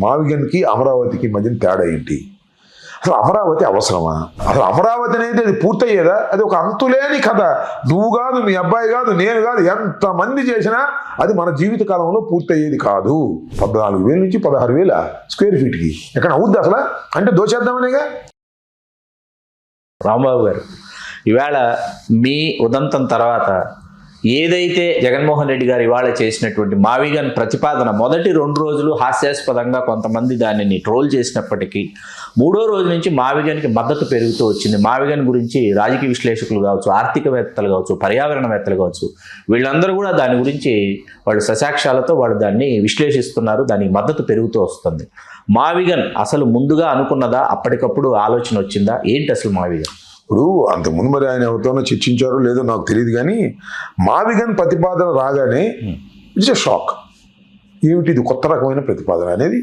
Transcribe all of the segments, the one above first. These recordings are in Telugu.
మావిగన్కి అమరావతికి మధ్యన తేడా ఏంటి? అసలు అమరావతి అవసరమా? అసలు అమరావతి అనేది అది పూర్తయ్యేదా? అది ఒక అంతులేని కథ. నువ్వు కాదు, మీ అబ్బాయి కాదు, నేను కాదు, ఎంతమంది చేసినా అది మన జీవిత కాలంలో పూర్తయ్యేది కాదు. 14,000 నుంచి 16,000 స్క్వేర్ ఫీట్కి ఎక్కడ అవుద్ది అసలు? అంటే దోచేద్దామనేగా. రాంబాబు గారు, ఇవాళ మీ ఉదంతం తర్వాత ఏదైతే జగన్మోహన్ రెడ్డి గారు ఇవాళ చేసినటువంటి మావిగన్ ప్రతిపాదన మొదటి 2 రోజులు హాస్యాస్పదంగా కొంతమంది దానిని ట్రోల్ చేసినప్పటికీ 3వ రోజు నుంచి మావిగన్కి మద్దతు పెరుగుతూ వచ్చింది. మావిగన్ గురించి రాజకీయ విశ్లేషకులు కావచ్చు, ఆర్థికవేత్తలు కావచ్చు, పర్యావరణవేత్తలు కావచ్చు, వీళ్ళందరూ కూడా దాని గురించి వాళ్ళు ససాక్ష్యాలతో వాళ్ళు దాన్ని విశ్లేషిస్తున్నారు. దానికి మద్దతు పెరుగుతూ వస్తుంది. మావిగన్ అసలు ముందుగా అనుకున్నదా? అప్పటికప్పుడు ఆలోచన వచ్చిందా? ఏంటి అసలు మావిగన్? ఇప్పుడు అంతకుముందు మరి ఆయన ఎవరితోనో చర్చించారో లేదో నాకు తెలియదు, కానీ మావిగన్ ప్రతిపాదన రాగానే ఇట్స్ ఎ షాక్. ఏమిటి ఇది కొత్త రకమైన ప్రతిపాదన అనేది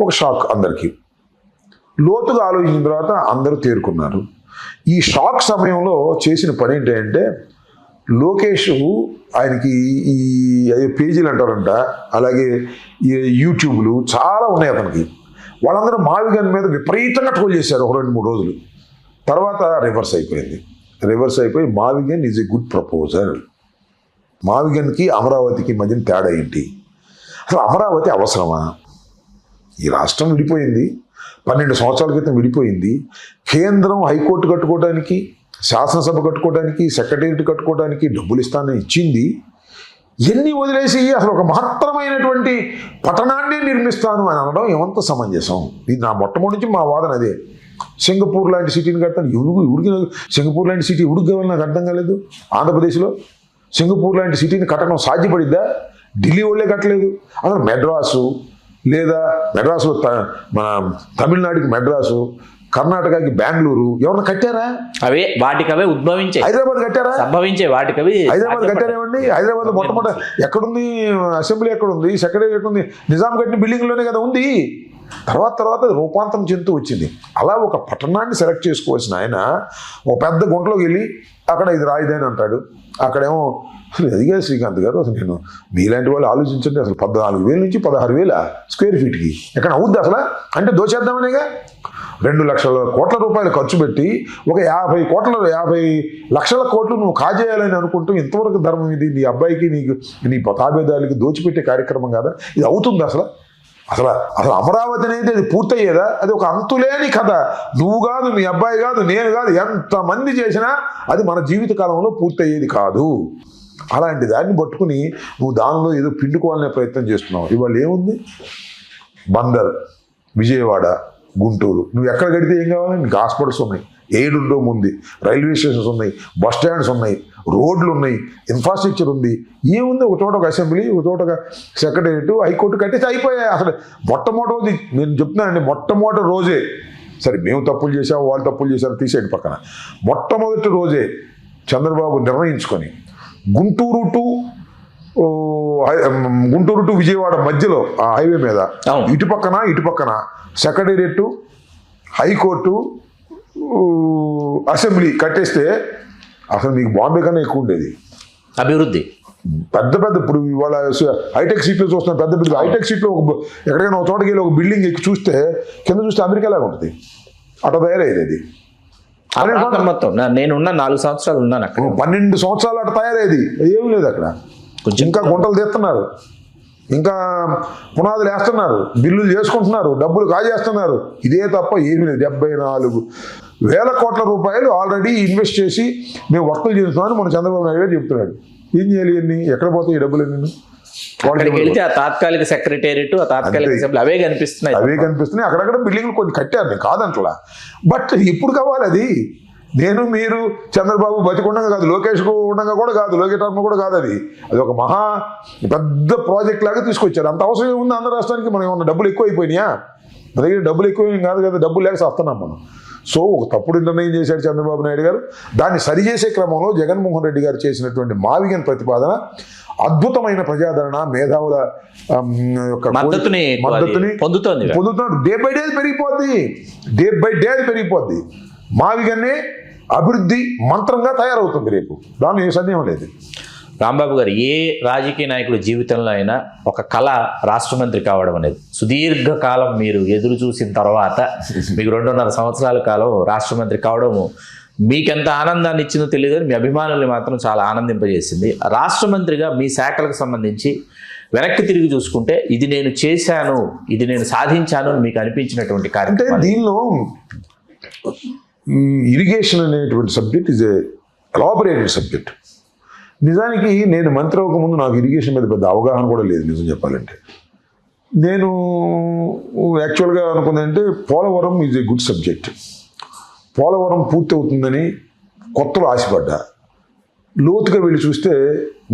ఒక షాక్ అందరికీ. లోతుగా ఆలోచించిన తర్వాత అందరూ తేరుకున్నారు. ఈ షాక్ సమయంలో చేసిన పని ఏంటంటే, లోకేష్ ఆయనకి ఈ పేజీలు అంటారంట, అలాగే ఈ యూట్యూబ్లు చాలా ఉన్నాయి అతనికి. వాళ్ళందరూ మావిగన్ మీద విపరీతంగా ట్రోల్ చేశారు ఒక 2-3 రోజులు. తర్వాత రివర్స్ అయిపోయి మావిగన్ ఈజ్ ఎ గుడ్ ప్రపోజల్. మావిగన్కి అమరావతికి మధ్యన తేడా ఏంటి? అసలు అమరావతి అవసరమా? ఈ రాష్ట్రం విడిపోయింది, 12 సంవత్సరాల క్రితం విడిపోయింది. కేంద్రం హైకోర్టు కట్టుకోవడానికి, శాసనసభ కట్టుకోవడానికి, సెక్రటేరియట్ కట్టుకోవడానికి డబ్బులు ఇస్తానని ఇచ్చింది. ఎన్ని వదిలేసి అసలు ఒక మహత్తరమైనటువంటి పట్టణాన్ని నిర్మిస్తాను అని అనడం ఏమంత సమంజసం? ఇది నా మొట్టమొదటి నుంచి మా వాదన అదే. సింగపూర్ లాంటి సిటీని కడతాను. ఉడికి సింగపూర్ లాంటి సిటీ ఉడికి నాకు అర్థం కాలేదు. ఆంధ్రప్రదేశ్లో సింగపూర్ లాంటి సిటీని కట్టడం సాధ్యపడిద్దా? ఢిల్లీ వాళ్ళే కట్టలేదు. అసలు మెడ్రాసు, లేదా మెడ్రాసులో మన తమిళనాడుకి మెడ్రాసు, కర్ణాటకకి బెంగళూరు ఎవరన్నా కట్టారా? అవే వాటికవే ఉద్భవించే. హైదరాబాద్ కట్టారా? సంభవించే వాటికవి. హైదరాబాద్ కట్టారేమండి? హైదరాబాద్ మొట్టమొదటి ఎక్కడుంది? అసెంబ్లీ ఎక్కడుంది? సెక్రటరీ ఎక్కడుంది? నిజాం కట్టిన బిల్డింగ్లోనే కదా ఉంది. తర్వాత రూపాంతరం చెందుతూ వచ్చింది. అలా ఒక పట్టణాన్ని సెలెక్ట్ చేసుకోవాల్సిన ఆయన ఒక పెద్ద గుంటలోకి వెళ్ళి అక్కడ ఇది రాయిదని అంటాడు. అక్కడేమో అది కాదు శ్రీకాంత్ గారు, అసలు నేను మీలాంటి వాళ్ళు ఆలోచించండి, అసలు 14,000 నుంచి 16,000 స్క్వేర్ ఫీట్కి ఎక్కడ అవుద్ది అసలు? అంటే దోచేద్దామనేగా. 2 లక్షల కోట్ల రూపాయలు ఖర్చు పెట్టి ఒక 50 లక్షల కోట్లు నువ్వు కాజేయాలని అనుకుంటూ ఇంతవరకు ధర్మం ఇది? నీ అబ్బాయికి నీ తాబేదారికి దోచిపెట్టే కార్యక్రమం కాదా? ఇది అవుతుంది అసలు? అసలు అమరావతి అనేది అది పూర్తయ్యేదా? అది ఒక అంతులేని కథ. నువ్వు కాదు, మీ అబ్బాయి కాదు, నేను కాదు, ఎంతమంది చేసినా అది మన జీవిత కాలంలో పూర్తయ్యేది కాదు. అలాంటి దాన్ని పట్టుకుని నువ్వు దానిలో ఏదో పిండుకోవాలనే ప్రయత్నం చేస్తున్నావు. ఇవాళ ఏముంది? బందర్, విజయవాడ, గుంటూరు, నువ్వు ఎక్కడ కడితే ఏం కావాలి? నీకు హాస్పిటల్స్ ఉన్నాయి, ఎయిడ్ డోమ్ ఉంది, రైల్వే స్టేషన్స్ ఉన్నాయి, బస్ స్టాండ్స్ ఉన్నాయి, రోడ్లు ఉన్నాయి, ఇన్ఫ్రాస్ట్రక్చర్ ఉంది. ఏముంది? ఒక చోట ఒక అసెంబ్లీ, ఒక చోట ఒక సెక్రటేరియట్, హైకోర్టు కట్టేసి అయిపోయాయి. అసలు మొట్టమొదటి రోజు నేను చెప్తున్నానండి, మొట్టమొదటి రోజే, సరే మేము తప్పులు చేసాము, వాళ్ళు తప్పులు చేశారు తీసేటి పక్కన, మొట్టమొదటి రోజే చంద్రబాబు నిర్ణయించుకొని గుంటూరు టు విజయవాడ మధ్యలో ఆ హైవే మీద ఇటు పక్కన సెక్రటేరియట్, హైకోర్టు, అసెంబ్లీ కట్టేస్తే అసలు మీకు బాంబే కన్నా ఎక్కువ ఉండేది అభివృద్ధి. పెద్ద ఇప్పుడు ఇవాళ హైటెక్ సిటీలో చూస్తున్నాం. పెద్ద హైటెక్ సిటీలో ఎక్కడికైనా ఒక చోటకి వెళ్ళి ఒక బిల్డింగ్ ఎక్కి చూస్తే కింద చూస్తే అమెరికా లాగా ఉంటుంది. అట్లా తయారయ్యేది అది. మొత్తం నేనున్న 4 సంవత్సరాలు ఉన్నాను అక్కడ. 12 సంవత్సరాలు అట్లా తయారయ్యేది. ఏం లేదు అక్కడ. ఇంకా గుంటలు తీస్తున్నారు, ఇంకా పునాదులు వేస్తున్నారు, బిల్లులు చేసుకుంటున్నారు, డబ్బులు కాజేస్తున్నారు. ఇదే తప్ప ఏమీ లేదు. 74,000 కోట్ల రూపాయలు ఆల్రెడీ ఇన్వెస్ట్ చేసి మేము వర్కులు చేస్తున్నామని మన చంద్రబాబు నాయుడు గారు చెప్తున్నాడు. ఏం చేయాలి? అన్ని ఎక్కడ పోతాయి ఈ డబ్బులు? నేను అక్కడికి వెళ్తే ఆ తాత్కాలిక సెక్రటేరియట్, ఆ తాత్కాలిక అసెంబ్లీ అవే కనిపిస్తున్నాయి. అక్కడక్కడ బిల్డింగ్లు కొన్ని కట్టారు, నేను కాదంటలా. బట్ ఇప్పుడు కావాలి అది. నేను మీరు చంద్రబాబు బతికుండగా కాదు, లోకేష్ ఉండగా కూడా కాదు, లోకేష్ కూడా కాదు. అది ఒక మహా పెద్ద ప్రాజెక్ట్ లాగా తీసుకొచ్చారు. అంత అవసరం ఉంది ఆంధ్ర రాష్ట్రానికి? మనం ఏమన్నా డబ్బులు ఎక్కువ అయిపోయినాయా? మన దగ్గర డబ్బులు ఎక్కువ కాదు కదా, డబ్బులు లేక వస్తున్నాం మనం. సో ఒక తప్పుడు నిర్ణయం చేశాడు చంద్రబాబు నాయుడు గారు. దాన్ని సరిచేసే క్రమంలో జగన్మోహన్ రెడ్డి గారు చేసినటువంటి మావిగన్ ప్రతిపాదన అద్భుతమైన ప్రజాదరణ, మేధావుల యొక్క మద్దతుని పొందుతున్నాడు. డే బై డే పెరిగిపోద్ది. మావిగన్నే అభివృద్ధి మంత్రంగా తయారవుతుంది రేపు. దానిలో ఏ సందేహం లేదు. రాంబాబు గారు, ఏ రాజకీయ నాయకుడి జీవితంలో అయినా ఒక కళ రాష్ట్ర మంత్రి కావడం అనేది. సుదీర్ఘకాలం మీరు ఎదురు చూసిన తర్వాత మీకు 2.5 సంవత్సరాల కాలం రాష్ట్ర మంత్రి కావడము మీకెంత ఆనందాన్ని ఇచ్చిందో తెలియదు, కానీ మీ అభిమానుల్ని మాత్రం చాలా ఆనందింపజేసింది. రాష్ట్ర మంత్రిగా మీ శాఖలకు సంబంధించి వెనక్కి తిరిగి చూసుకుంటే ఇది నేను చేశాను, ఇది నేను సాధించాను అని మీకు అనిపించినటువంటి అంటే కార్యక్రమం? దీనిలో ఇరిగేషన్ అనేటువంటి సబ్జెక్ట్ ఈజ్ ఎలాబొరేటెడ్ సబ్జెక్ట్. నిజానికి నేను మంత్రి అవ్వకముందు నాకు ఇరిగేషన్ మీద పెద్ద అవగాహన కూడా లేదు నిజం చెప్పాలంటే. నేను యాక్చువల్గా అనుకుందంటే Polavaram is a good subject. Polavaram పూర్తి అవుతుందని కొత్తలో ఆశపడ్డా. లోతుగా వెళ్ళి చూస్తే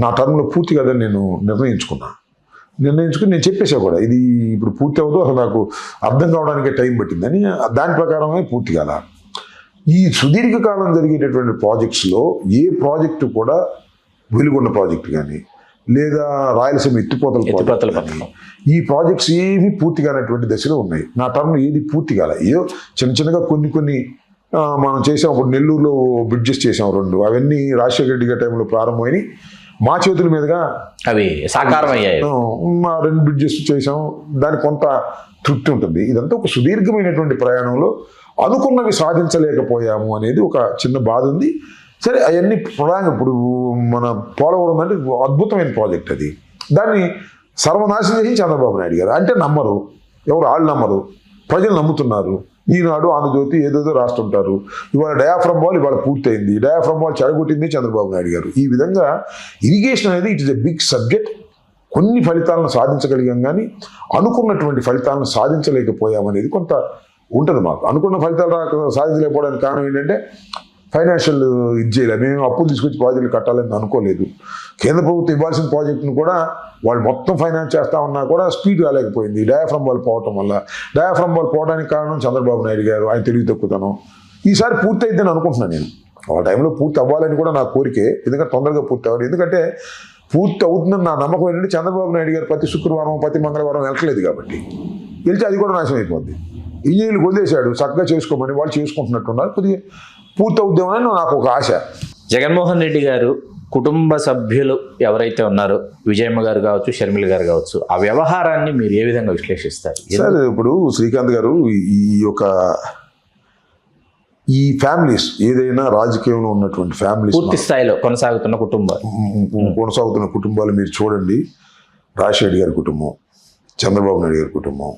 నా టర్మ్లో పూర్తి కాదని నేను నిర్ణయించుకుని నేను చెప్పేసా కూడా, ఇది ఇప్పుడు పూర్తి అవుతూ అసలు నాకు అర్థం కావడానికే టైం పట్టిందని. దాని ప్రకారమే పూర్తి కాల. ఈ సుదీర్ఘకాలం జరిగేటటువంటి ప్రాజెక్ట్స్లో ఏ ప్రాజెక్టు కూడా వెలుగొండ ప్రాజెక్టు కానీ లేదా రాయలసీమ ఎత్తిపోతల పథకం, ఈ ప్రాజెక్ట్స్ ఏవి పూర్తి కానటువంటి దశలో ఉన్నాయి. నా టర్మ్లో ఏది పూర్తి కాల. ఏదో చిన్నగా కొన్ని మనం చేసాం. ఇప్పుడు నెల్లూరులో బ్రిడ్జెస్ చేసాం 2, అవన్నీ రాజశేఖర రెడ్డి గారి టైంలో ప్రారంభమైనవి. మా చేతుల మీదుగా అవి సాకారం అయ్యాయి. 2 బ్రిడ్జెస్ చేసాం. దానికి కొంత తృప్తి ఉంటుంది. ఇదంతా ఒక సుదీర్ఘమైనటువంటి ప్రయాణంలో అనుకున్నవి సాధించలేకపోయాము అనేది ఒక చిన్న బాధ ఉంది. సరే, అవన్నీ ఇప్పుడు మన పోలవరం అంటే అద్భుతమైన ప్రాజెక్ట్. అది దాన్ని సర్వనాశనం చేసి చంద్రబాబు నాయుడు గారు అంటే నమ్మరు. ఎవరు వాళ్ళు నమ్మరు, ప్రజలు నమ్ముతున్నారు. ఈనాడు ఆంధ్రజ్యోతి ఏదేదో రాస్తుంటారు. ఇవాళ డయాఫ్రమ్ వాల్ ఇవాళ పూర్తయింది. డయాఫ్రమ్ వాల్ చెడగొట్టింది చంద్రబాబు నాయుడు గారు. ఈ విధంగా ఇరిగేషన్ అనేది it is a big subject. కొన్ని ఫలితాలను సాధించగలిగాం, కానీ అనుకున్నటువంటి ఫలితాలను సాధించలేకపోయామనేది కొంత ఉంటుంది మాకు. అనుకున్న ఫలితాలు సాధించలేకపోవడానికి కారణం ఏంటంటే ఫైనాన్షియల్ ఇది చేయలేదు. మేము అప్పులు తీసుకొచ్చి ప్రాజెక్టులు కట్టాలని అనుకోలేదు. కేంద్ర ప్రభుత్వం ఇవ్వాల్సిన ప్రాజెక్టును కూడా వాళ్ళు మొత్తం ఫైనాన్స్ చేస్తా ఉన్నా కూడా స్పీడ్ కాలేకపోయింది డయాఫ్రమ్ వాల్ పోవటం వల్ల. డయాఫ్రమ్ వాల్ పోవడానికి కారణం చంద్రబాబు నాయుడు గారు, ఆయన తెలివి తక్కువతనం. ఈసారి పూర్తి అయిద్దని అనుకుంటున్నాను నేను. ఆ టైంలో పూర్తి అవ్వాలని కూడా నా కోరికే, ఎందుకంటే తొందరగా పూర్తి అవ్వాలి. ఎందుకంటే పూర్తి అవుతుందని నా నమ్మకం ఏంటంటే చంద్రబాబు నాయుడు గారు ప్రతి శుక్రవారం ప్రతి మంగళవారం వెళ్ళట్లేదు కాబట్టి, గెలిచి అది కూడా నాశనం అయిపోద్ది. ఇంజనీర్లు వదిలేశాడు, చక్కగా చేసుకోమని వాళ్ళు చేసుకుంటున్నట్టున్నారు. కొద్దిగా పూర్తి అవుద్దామని నాకు ఒక ఆశ. జగన్మోహన్ రెడ్డి గారు కుటుంబ సభ్యులు ఎవరైతే ఉన్నారో, విజయమ్మ గారు కావచ్చు, షర్మిల గారు కావచ్చు, ఆ వ్యవహారాన్ని మీరు ఏ విధంగా విశ్లేషిస్తారు? సార్, ఇప్పుడు శ్రీకాంత్ గారు ఈ ఫ్యామిలీస్ ఏదైనా రాజకీయంలో ఉన్నటువంటి ఫ్యామిలీస్ పూర్తి స్థాయిలో కొనసాగుతున్న కుటుంబాలు మీరు చూడండి. రాజశేఖర్ గారి కుటుంబం, చంద్రబాబు నాయుడు గారి కుటుంబం,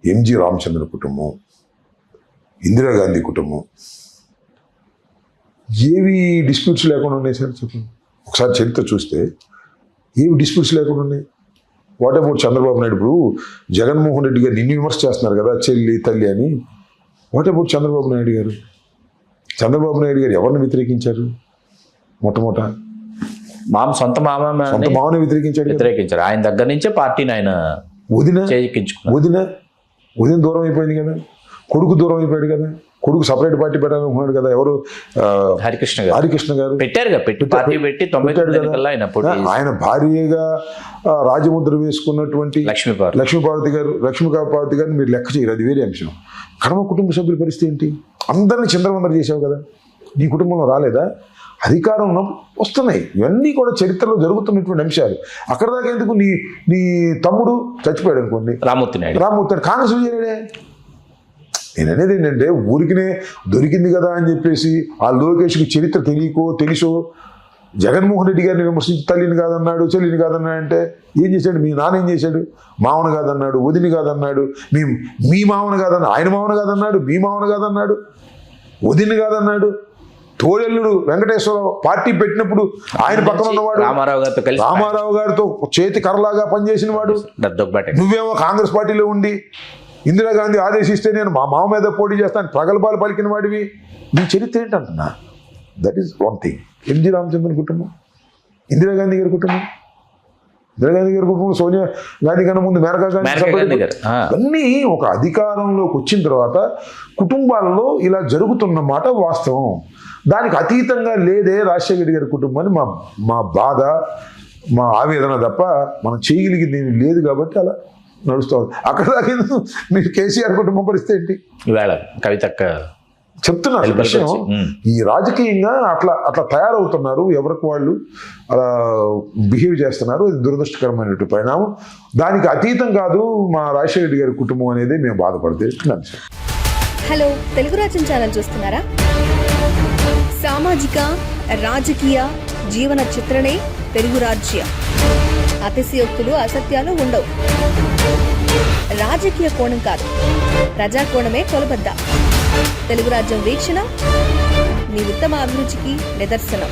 ఎంజి రామచంద్ర కుటుంబం, ఇందిరాగాంధీ కుటుంబం, ఏవి డిస్ప్యూట్స్ లేకుండా ఉన్నాయి సార్ చెప్పండి. ఒకసారి చరిత్ర చూస్తే ఏవి డిస్ప్యూట్స్ లేకుండా ఉన్నాయి. What about Chandrababu Naidu? ఇప్పుడు జగన్మోహన్ రెడ్డి గారు నిన్ను విమర్శ చేస్తున్నారు కదా, చెల్లి తల్లి అని. వాట్ అబౌట్ చంద్రబాబు నాయుడు గారు? చంద్రబాబు నాయుడు గారు ఎవరిని వ్యతిరేకించారు? సొంత మామని వ్యతిరేకించారు. ఆయన దగ్గర నుంచే పార్టీని ఆయన వదిన దూరం అయిపోయింది కదా, కొడుకు దూరం అయిపోయాడు కదా, కొడుకు సపరేట్ పార్టీ పెట్టాలనుకున్నాడు కదా. ఎవరు? హరికృష్ణ గారు ఆయన భార్యగా రాజముద్ర వేసుకున్నటువంటి లక్ష్మీపార్వతి గారిని మీరు లెక్క చేయరు, అది వేరే అంశం. కడమ కుటుంబ సభ్యుల పరిస్థితి ఏంటి? అందరినీ చిందరవందర చేసావు కదా, నీ కుటుంబంలో రాలేదా? అధికారం వస్తున్నాయి. ఇవన్నీ కూడా చరిత్రలో జరుగుతున్నటువంటి అంశాలు. అక్కడ దాకా ఎందుకు? నీ తమ్ముడు చచ్చిపోయాడు అనుకోండి, రామ్మూర్తి కాంగ్రెస్ విజయనే. నేను అనేది ఏంటంటే, ఊరికినే దొరికింది కదా అని చెప్పేసి ఆ లోకేష్కి చరిత్ర తెలుసో జగన్మోహన్ రెడ్డి గారిని విమర్శించి తల్లిని కాదన్నాడు, చెల్లిని కాదన్నాడు అంటే ఏం చేశాడు? మీ నాన్న ఏం చేశాడు? మామను కాదన్నాడు, వదిని కాదన్నాడు, మీ మామను కాదన్నాడు, ఆయన మామను కాదన్నాడు, మీ మామను కాదన్నాడు, వదిని కాదన్నాడు. తోడెల్లుడు వెంకటేశ్వరరావు పార్టీ పెట్టినప్పుడు ఆయన పక్కన ఉన్నవాడు, రామారావు గారితో చేతి కర్రలాగా పనిచేసిన వాడు. నువ్వేమో కాంగ్రెస్ పార్టీలో ఉండి ఇందిరాగాంధీ ఆదేశిస్తే నేను మా మామ మీద పోటీ చేస్తాను ప్రగల్భాలు పలికిన వాడివి. నీ చరిత్ర ఏంటంటున్నా? That is one thing. MG Ramachandran కుటుంబం, ఇందిరాగాంధీ గారి కుటుంబం, సోనియా గాంధీ కన్నా ముందు మేనకా గాంధీ, అన్నీ ఒక అధికారంలోకి వచ్చిన తర్వాత కుటుంబాలలో ఇలా జరుగుతున్న మాట వాస్తవం. దానికి అతీతంగా లేదే రాజశేఖర గారి కుటుంబాన్ని మా బాధ, మా ఆవేదన తప్ప మనం చేయగలిగింది ఏమి లేదు. కాబట్టి అలా నడుస్తుంది. అక్కడ దాకా మీరు కేసీఆర్ కుటుంబం పరిస్థితి ఏంటి? ఈవేళ కవితక్క చెప్తున్నారు వెలుపలికి విషయం. వచ్చి, ఈ రాజకీయంగా అట్లా అట్లా తయారవుతున్నారు, ఎవరికి వాళ్ళు అలా బిహేవ్ చేస్తున్నారు. ఇది దురదృష్టకరమైనటువంటి పరిణామం. దానికి అతీతం కాదు మా రాజశేఖర రెడ్డి గారి కుటుంబం అనేది మేము బాధపడుతున్నాం. హలో, తెలుగు రాజ్యం ఛానల్ చూస్తున్నారా? సామాజిక రాజకీయ జీవన చిత్రణే తెలుగు రాజ్యం. అతిశయోక్తులు అసత్యాలు ఉండవు. రాజకీయ కోణం కాదు, ప్రజా కోణమే కొలబద్ద. తెలుగు రాజ్యం వీక్షణ మీ ఉత్తమ అభిరుచికి నిదర్శనం.